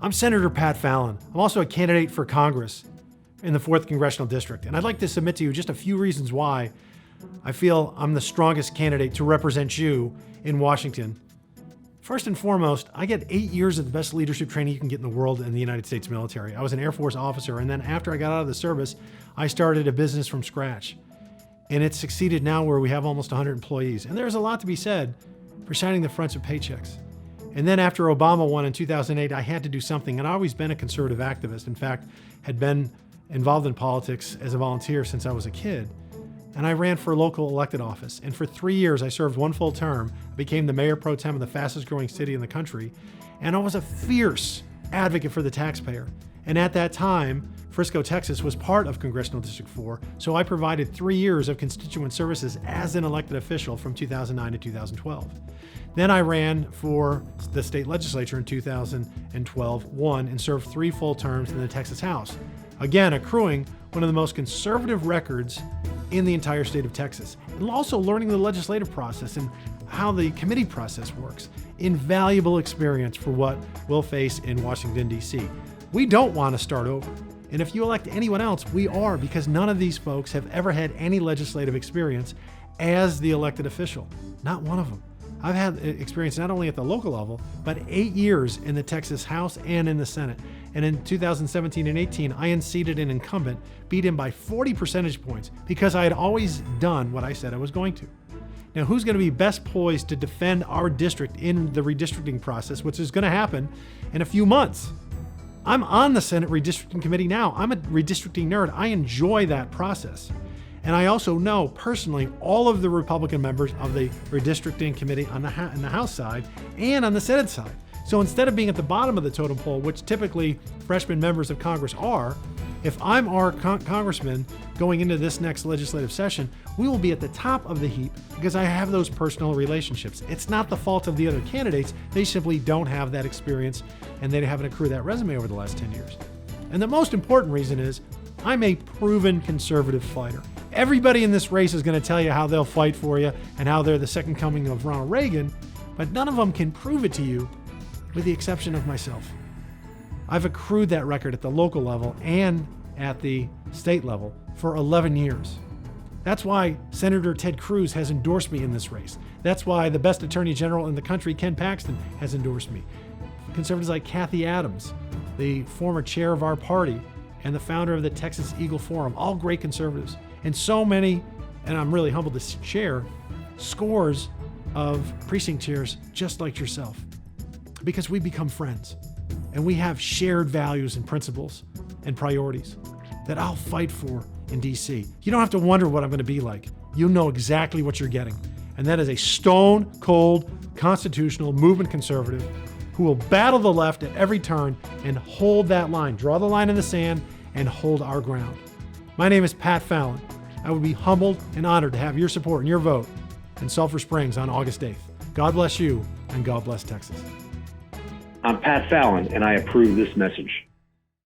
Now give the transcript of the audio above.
I'm Senator Pat Fallon. I'm also a candidate for Congress in the 4th Congressional District, and I'd like to submit to you just a few reasons why I feel I'm the strongest candidate to represent you in Washington. First and foremost, I get 8 years of the best leadership training you can get in the world in the United States military. I was an Air Force officer, and then after I got out of the service, I started a business from scratch. And it's succeeded now where we have almost 100 employees. And there's a lot to be said for signing the fronts of paychecks. And then after Obama won in 2008, I had to do something. And I've always been a conservative activist. In fact, had been involved in politics as a volunteer since I was a kid. And I ran for local elected office. And for 3 years, I served one full term. I became the mayor pro tem of the fastest growing city in the country. And I was a fierce advocate for the taxpayer. And at that time, Frisco, Texas was part of Congressional District 4. So I provided 3 years of constituent services as an elected official from 2009 to 2012. Then I ran for the state legislature in 2012, won, and served 3 full terms in the Texas House. Again, accruing one of the most conservative records in the entire state of Texas. And also learning the legislative process and how the committee process works. Invaluable experience for what we'll face in Washington, D.C. We don't want to start over. And if you elect anyone else, we are, because none of these folks have ever had any legislative experience as the elected official. Not one of them. I've had experience not only at the local level, but 8 years in the Texas House and in the Senate. And in 2017 and 18, I unseated an incumbent, beat him by 40 percentage points because I had always done what I said I was going to. Now, who's going to be best poised to defend our district in the redistricting process, which is going to happen in a few months? I'm on the Senate redistricting committee now. I'm a redistricting nerd. I enjoy that process. And I also know personally all of the Republican members of the redistricting committee on in the House side and on the Senate side. So instead of being at the bottom of the totem pole, which typically freshman members of Congress are, if I'm our congressman going into this next legislative session, we will be at the top of the heap because I have those personal relationships. It's not the fault of the other candidates. They simply don't have that experience and they haven't accrued that resume over the last 10 years. And the most important reason is I'm a proven conservative fighter. Everybody in this race is going to tell you how they'll fight for you and how they're the second coming of Ronald Reagan, but none of them can prove it to you with the exception of myself. I've accrued that record at the local level and at the state level for 11 years. That's why Senator Ted Cruz has endorsed me in this race. That's why the best attorney general in the country, Ken Paxton, has endorsed me. Conservatives like Kathy Adams, the former chair of our party, and the founder of the Texas Eagle Forum, all great conservatives. And so many, and I'm really humbled to share, scores of precinct chairs just like yourself. Because we become friends and we have shared values and principles and priorities that I'll fight for in DC. You don't have to wonder what I'm going to be like. You know exactly what you're getting. And that is a stone cold constitutional movement conservative who will battle the left at every turn and hold that line, draw the line in the sand and hold our ground. My name is Pat Fallon. I would be humbled and honored to have your support and your vote in Sulphur Springs on August 8th. God bless you and God bless Texas. I'm Pat Fallon, and I approve this message.